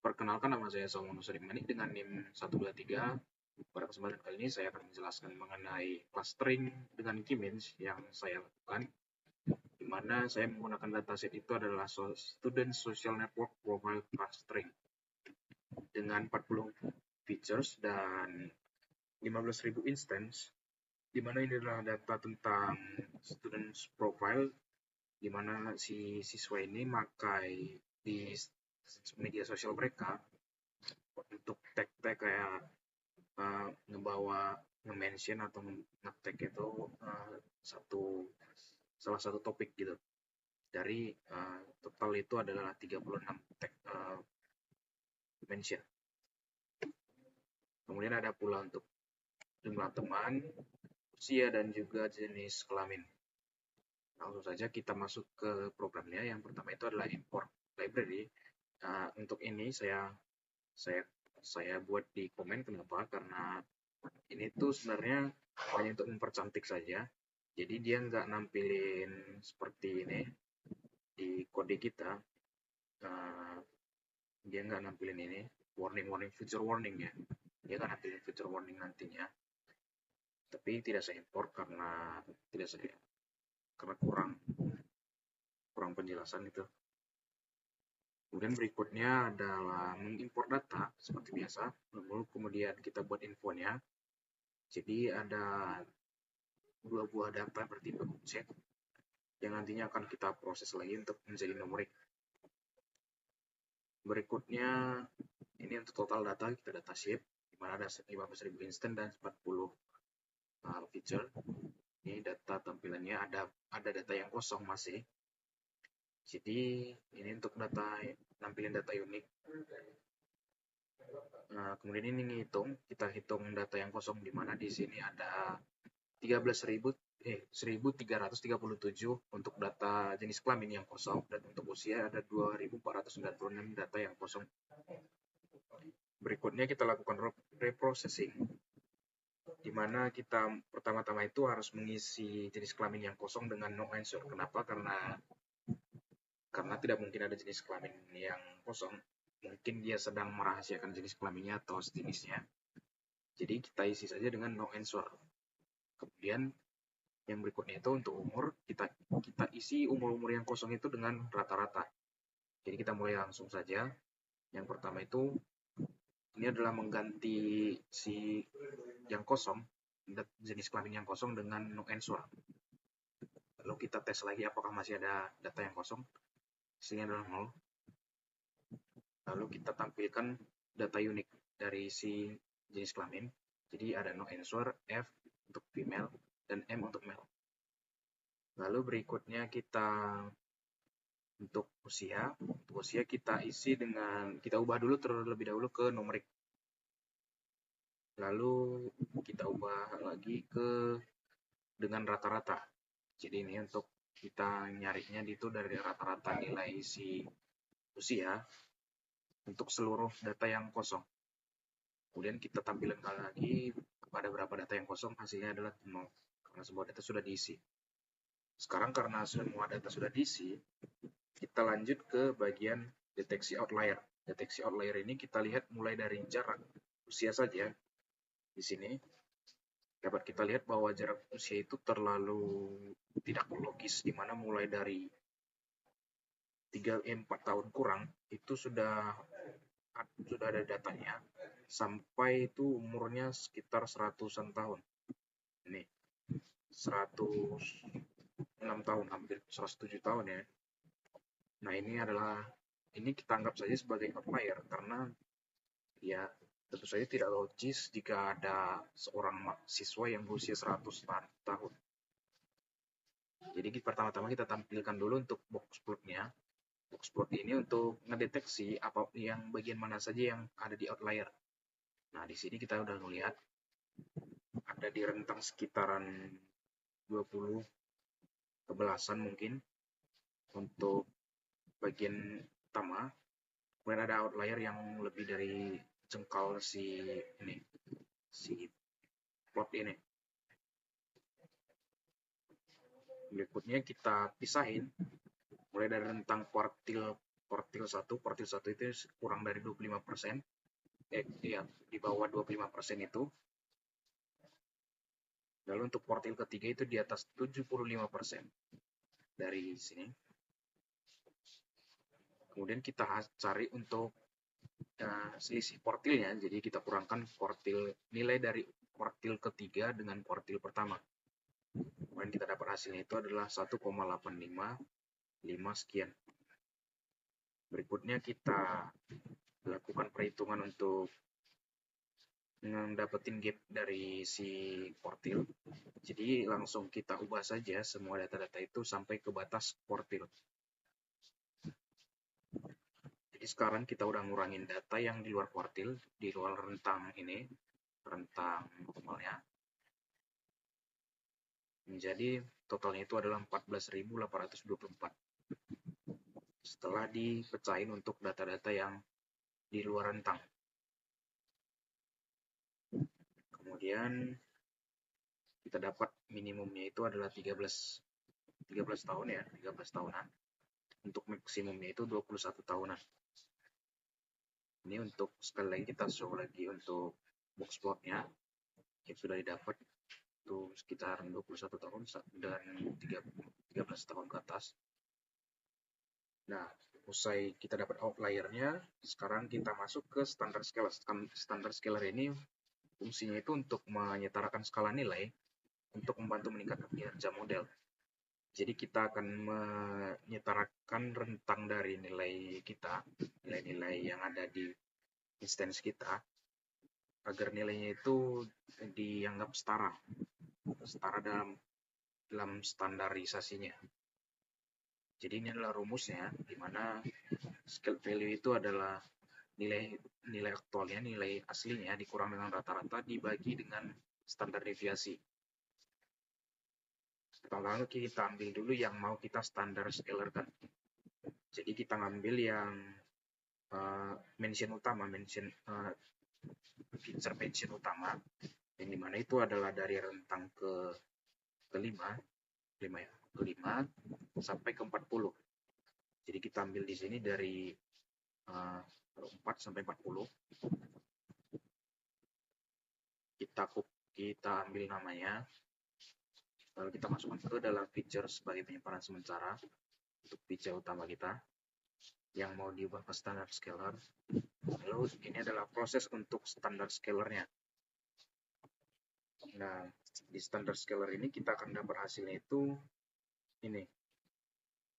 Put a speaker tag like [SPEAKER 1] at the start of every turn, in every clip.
[SPEAKER 1] Perkenalkan, nama saya Salmono Manik dengan NIM 123. Pada kesempatan kali ini saya akan menjelaskan mengenai clustering dengan K-means yang saya lakukan, di mana saya menggunakan dataset itu adalah Student Social Network Profile Clustering dengan 40 features dan 15.000 instance, di mana ini adalah data tentang students profile, di mana si siswa ini memakai di media sosial mereka untuk tag-tag kayak ngebawa nge-mention atau nge-tag itu salah satu topik gitu. Dari total itu adalah 36 tag mention. Kemudian ada pula untuk jumlah teman, usia, dan juga jenis kelamin. Langsung saja kita masuk ke programnya. Yang pertama itu adalah import library. Untuk ini saya buat di komen. Kenapa? Karena ini tuh sebenarnya hanya untuk mempercantik saja. Jadi dia nggak nampilin seperti ini di kode kita. Dia nggak nampilin ini warning future warning ya. Dia nggak nampilin future warning nantinya. Tapi tidak saya import karena kurang penjelasan itu. Kemudian berikutnya adalah mengimport data seperti biasa. Lalu kemudian kita buat infonya. Jadi ada dua buah data bertipe objek yang nantinya akan kita proses lagi untuk menjadi numerik. Berikutnya ini untuk total data, kita data shape, di mana ada 15.000 instant dan 40 feature. Ini data tampilannya ada data yang kosong masih. Jadi ini untuk nampilin data unik. Kemudian ini kita hitung data yang kosong, di mana di sini ada 1.337 untuk data jenis kelamin yang kosong, dan untuk usia ada 2.496 data yang kosong. Berikutnya kita lakukan reprocessing, di mana kita pertama-tama itu harus mengisi jenis kelamin yang kosong dengan no answer. Kenapa? Karena tidak mungkin ada jenis kelamin yang kosong. Mungkin dia sedang merahasiakan jenis kelaminnya atau sejenisnya. Jadi kita isi saja dengan no answer. Kemudian yang berikutnya itu untuk umur, kita isi umur-umur yang kosong itu dengan rata-rata. Jadi kita mulai langsung saja. Yang pertama itu ini adalah mengganti si yang kosong, jenis kelamin yang kosong, dengan no answer. Lalu kita tes lagi apakah masih ada data yang kosong. Hasilnya adalah 0. Lalu kita tampilkan data unik dari si jenis kelamin. Jadi ada no answer, F untuk female, dan M untuk male. Lalu berikutnya kita untuk usia kita isi kita ubah dulu terlebih dahulu ke numerik. Lalu kita ubah lagi dengan rata-rata. Jadi ini untuk kita nyarinya itu dari rata-rata nilai si usia untuk seluruh data yang kosong. Kemudian kita tampilkan lagi kepada berapa data yang kosong, hasilnya adalah 0, karena semua data sudah diisi. Sekarang karena semua data sudah diisi, kita lanjut ke bagian deteksi outlier. Deteksi outlier ini kita lihat mulai dari jarak usia saja. Di sini dapat kita lihat bahwa jarak usia itu terlalu tidak logis, di mana mulai dari 3-4 tahun kurang itu sudah ada datanya, sampai itu umurnya sekitar 100-an tahun. Ini 106 tahun, hampir 107 tahun ya. Nah, ini kita anggap saja sebagai outlier, karena ya tentu saja tidak logis jika ada seorang siswa yang berusia 100 tahun. Jadi pertama-tama kita tampilkan dulu untuk box plotnya. Box plot ini untuk ngedeteksi bagian mana saja yang ada di outlier. Nah, di sini kita udah melihat ada di rentang sekitaran 20 ke belasan mungkin untuk bagian utama. Kemudian ada outlier yang lebih dari jengkal si plot ini. Berikutnya kita pisahin mulai dari rentang kuartil Quartile 1 itu kurang dari 25%, ya, di bawah 25% itu. Lalu untuk quartile ketiga itu di atas 75% dari sini. Kemudian kita cari untuk selisih quartilnya, jadi kita kurangkan nilai dari quartile ketiga dengan quartile pertama. Kemudian kita dapat hasilnya itu adalah 1,855 sekian. Berikutnya kita lakukan perhitungan untuk mendapatkan gap dari si quartile. Jadi langsung kita ubah saja semua data-data itu sampai ke batas quartile. Jadi sekarang kita udah ngurangin data yang di luar quartile, di luar rentang ini, rentang normalnya. Menjadi totalnya itu adalah 14.824. Setelah dipecahin untuk data-data yang di luar rentang. Kemudian kita dapat minimumnya itu adalah 13 tahun ya, 13 tahunan. Untuk maksimumnya itu 21 tahunan. Ini untuk sekali lagi kita show lagi untuk box plotnya yang sudah didapat itu sekitar 21 tahun dan 13 tahun ke atas. Nah, usai kita dapat outliernya, sekarang kita masuk ke standard scaler. Standard scaler ini fungsinya itu untuk menyetarakan skala nilai untuk membantu meningkatkan kinerja model. Jadi kita akan menyetarakan rentang dari nilai kita, nilai-nilai yang ada di instance kita, agar nilainya itu dianggap setara dalam standarisasinya. Jadi ini adalah rumusnya, di mana scale value itu adalah nilai aktualnya, nilai aslinya dikurang dengan rata-rata dibagi dengan standar deviasi. Lalu kita ambil dulu yang mau kita standar scalerkan. Jadi kita ngambil yang feature mention utama, yang dimana itu adalah dari rentang kelima sampai ke 40. Jadi kita ambil di sini dari 4 sampai 40. Kita ambil namanya, lalu kita masukkan ke dalam feature sebagai penyimpanan sementara untuk feature utama kita yang mau diubah ke standar scaler. Lalu ini adalah proses untuk standar scalernya. Nah, di standar scaler ini kita akan dapat hasilnya itu ini.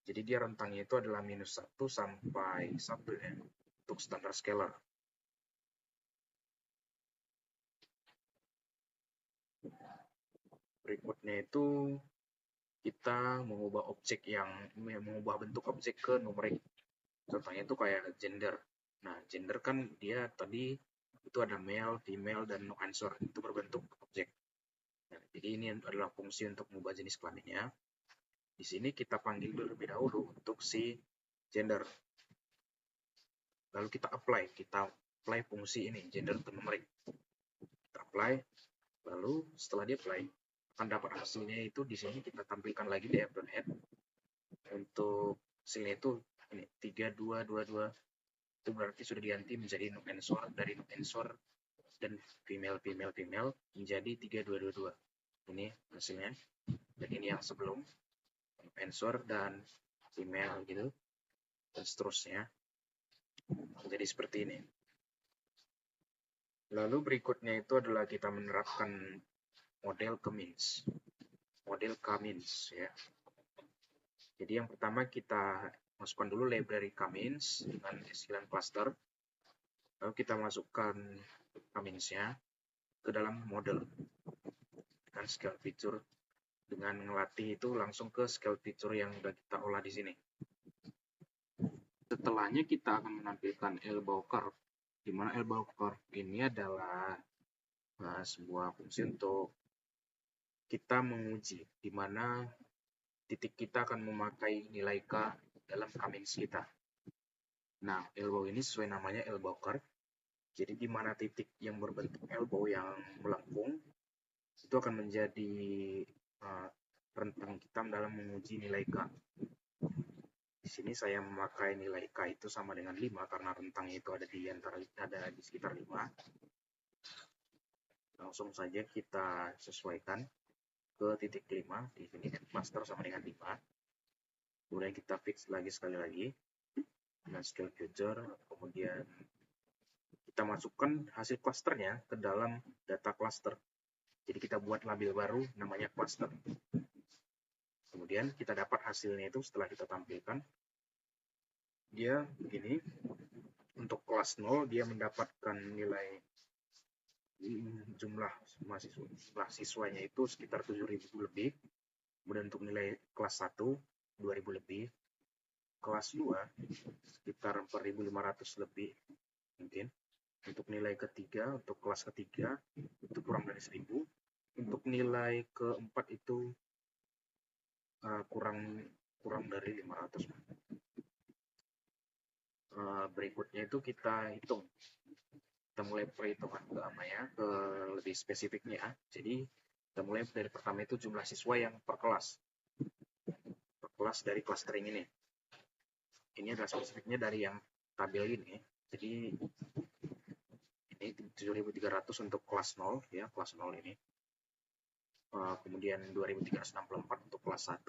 [SPEAKER 1] Jadi dia rentangnya itu adalah -1 sampai 1 ya, untuk standar scaler. Berikutnya itu kita mengubah bentuk objek ke numerik. Contohnya itu kayak gender. Nah, gender kan dia tadi itu ada male, female, dan no answer. Itu berbentuk objek. Nah, jadi ini adalah fungsi untuk mengubah jenis kelaminnya. Di sini kita panggil terlebih dahulu untuk si gender. Lalu kita apply fungsi ini, gender to numeric. Kita apply, lalu setelah di apply, akan dapat hasilnya itu di sini kita tampilkan lagi di app.head. Untuk hasilnya itu ini 3222. Itu berarti sudah diganti menjadi no answer, dari no answer dan female menjadi 3222. Ini hasilnya. Dan ini yang sebelum no answer dan female gitu, dan seterusnya. Jadi seperti ini. Lalu berikutnya itu adalah kita menerapkan model K-means. Model K-means ya. Jadi yang pertama kita masukkan dulu library K-means dengan echelon cluster. Lalu kita masukkan K-means-nya ke dalam model dengan scale feature. Dengan ngelatih itu langsung ke scale feature yang sudah kita olah di sini. Setelahnya kita akan menampilkan elbow curve, di mana elbow curve ini adalah sebuah fungsi untuk kita menguji di mana titik kita akan memakai nilai K dalam K-means kita. Nah, elbow ini sesuai namanya elbow curve. Jadi di mana titik yang berbentuk elbow yang melengkung itu akan menjadi rentang kita dalam menguji nilai K. Di sini saya memakai nilai K itu sama dengan 5 karena rentangnya itu ada di sekitar 5. Langsung saja kita sesuaikan ke titik 5. Di sini cluster sama dengan 5. Kemudian kita fix lagi sekali lagi dengan scale future. Kemudian kita masukkan hasil clusternya ke dalam data cluster. Jadi kita buat label baru namanya cluster. Kemudian kita dapat hasilnya itu setelah kita tampilkan. Dia begini. Untuk kelas 0 dia mendapatkan nilai jumlah siswanya itu sekitar 7.000 lebih. Kemudian untuk nilai kelas 1 2.000 lebih. Kelas 2 sekitar 4.500 lebih mungkin. Untuk nilai ketiga, untuk kelas ketiga itu kurang dari 1.000. Untuk nilai keempat itu kurang dari 500. Berikutnya itu kita hitung. Kita mulai perhitungan ke lebih spesifiknya. Jadi kita mulai dari pertama itu jumlah siswa yang per kelas dari clustering ini. Ini adalah spesifiknya dari yang tabel ini. Jadi ini 7.300 untuk kelas 0 ya, kelas 0 ini. Kemudian 2.364 untuk kelas 1.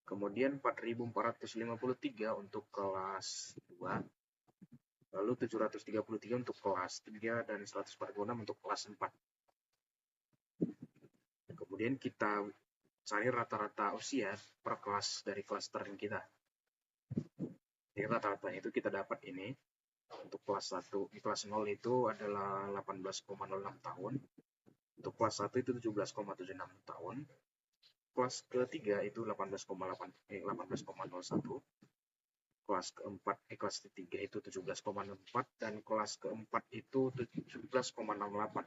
[SPEAKER 1] Kemudian 4.453 untuk kelas 2. Lalu 733 untuk kelas 3 dan 146 untuk kelas 4. Kemudian kita cari rata-rata usia per kelas dari clustering kita. Jadi rata-ratanya itu kita dapat ini. Untuk kelas 1, di kelas 0 itu adalah 18,06 tahun. Untuk kelas 1 itu 17,76 tahun. Kelas ketiga itu 18,01. Kelas keempat, kelas ketiga itu 17,64 dan kelas keempat itu 17,68.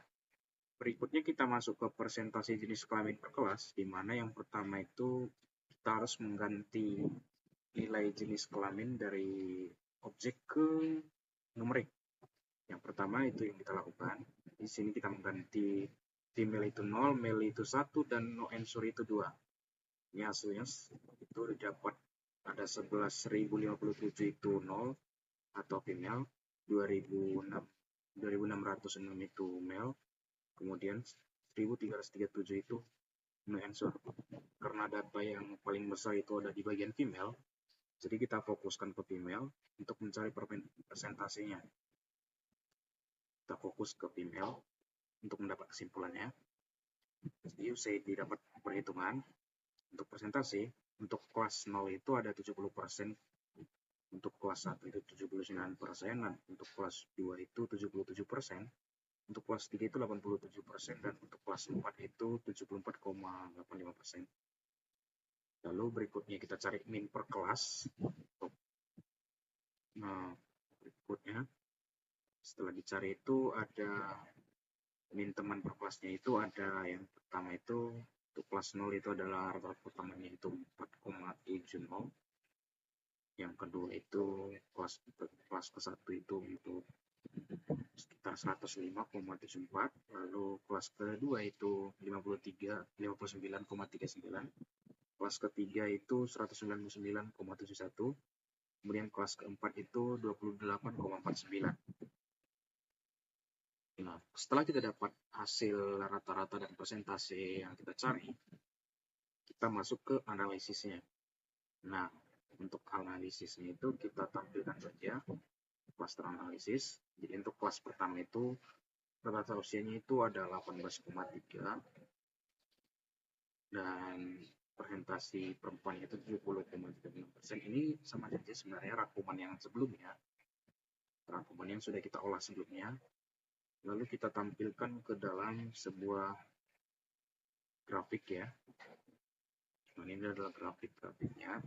[SPEAKER 1] Berikutnya kita masuk ke presentasi jenis kelamin per kelas, di mana yang pertama itu kita harus mengganti nilai jenis kelamin dari objek ke numerik. Yang pertama itu yang kita lakukan. Di sini kita mengganti female itu 0, male itu 1, dan no answer itu 2. Ini hasilnya itu dapat ada 11.057 itu 0 atau female, 2.606 itu male, kemudian 1.337 itu no answer. Karena data yang paling besar itu ada di bagian female, jadi kita fokuskan ke female untuk mencari presentasinya. Kita fokus ke female untuk mendapat kesimpulannya. Jadi usai didapat perhitungan untuk presentasi, untuk kelas 0 itu ada 70%, untuk kelas 1 itu 79%, dan untuk kelas 2 itu 77%, untuk kelas 3 itu 87%, dan untuk kelas 4 itu 74,85%. Lalu berikutnya kita cari min per kelas. Nah, berikutnya setelah dicari itu ada min teman per kelasnya itu ada yang pertama itu untuk kelas 0 itu adalah rata-rata pertamanya itu 4,70. Yang kedua itu kelas ke-1 itu untuk sekitar 105,74. Lalu kelas kedua itu 59,39. Kelas ketiga itu 199,71. Kemudian kelas keempat itu 28,49. Nah, setelah kita dapat hasil rata-rata dan persentase yang kita cari, kita masuk ke analisisnya. Nah, untuk analisisnya itu kita tampilkan saja cluster analisis. Jadi untuk kelas pertama itu rata-rata usianya itu ada 18,3 dan presentasi perempuan itu 70,36%. Ini sama saja sebenarnya rangkuman yang sebelumnya, rangkuman yang sudah kita olah sebelumnya. Lalu kita tampilkan ke dalam sebuah grafik ya. Nah, ini adalah grafiknya.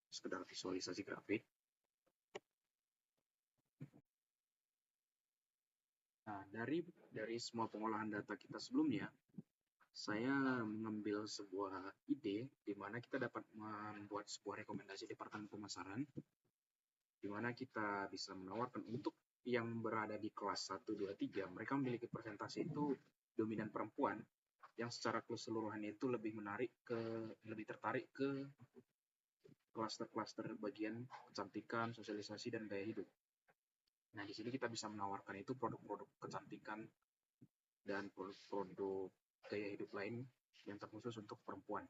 [SPEAKER 1] Sekedar visualisasi grafik. Nah, dari semua pengolahan data kita sebelumnya, saya mengambil sebuah ide di mana kita dapat membuat sebuah rekomendasi departemen pemasaran, di mana kita bisa menawarkan untuk yang berada di kelas 1, 2, 3, mereka memiliki presentasi itu dominan perempuan, yang secara keseluruhan itu lebih tertarik ke klaster-klaster bagian kecantikan, sosialisasi, dan gaya hidup. Nah, di sini kita bisa menawarkan itu produk-produk kecantikan dan produk-produk gaya hidup lain yang terkhusus untuk perempuan.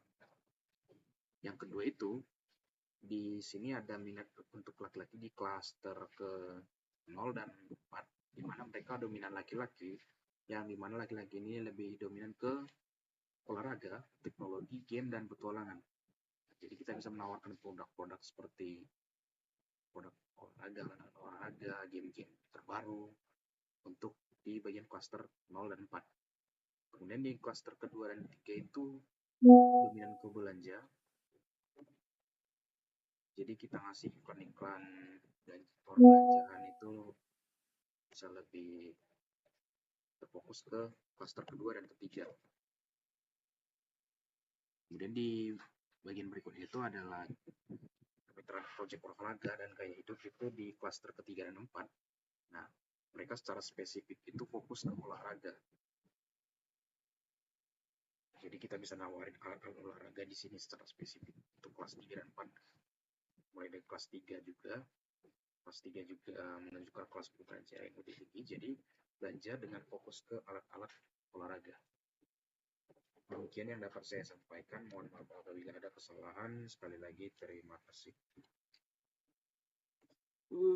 [SPEAKER 1] Yang kedua itu, di sini ada minat untuk laki-laki di klaster ke 0 dan 4, di mana mereka dominan laki-laki, yang dimana laki-laki ini lebih dominan ke olahraga, teknologi, game, dan petualangan. Jadi kita bisa menawarkan produk-produk seperti produk olahraga, game-game terbaru untuk di bagian klaster 0 dan 4. Kemudian di klaster kedua dan ketiga itu dominan ke belanja. Jadi kita ngasih iklan-iklan dan belanjaan itu bisa lebih terfokus ke klaster kedua dan ketiga. Kemudian di bagian berikutnya itu adalah kemitraan proyek olahraga dan gaya hidup itu di klaster ketiga dan 4. Nah, mereka secara spesifik itu fokus ke olahraga. Jadi kita bisa nawarin alat-alat olahraga di sini secara spesifik untuk kelas 3 dan 4. Mulai dari kelas 3 juga. Kelas 3 juga menunjukkan kelas belanja yang lebih tinggi. Jadi belanja dengan fokus ke alat-alat olahraga. Demikian yang dapat saya sampaikan. Mohon maaf apabila ada kesalahan. Sekali lagi terima kasih.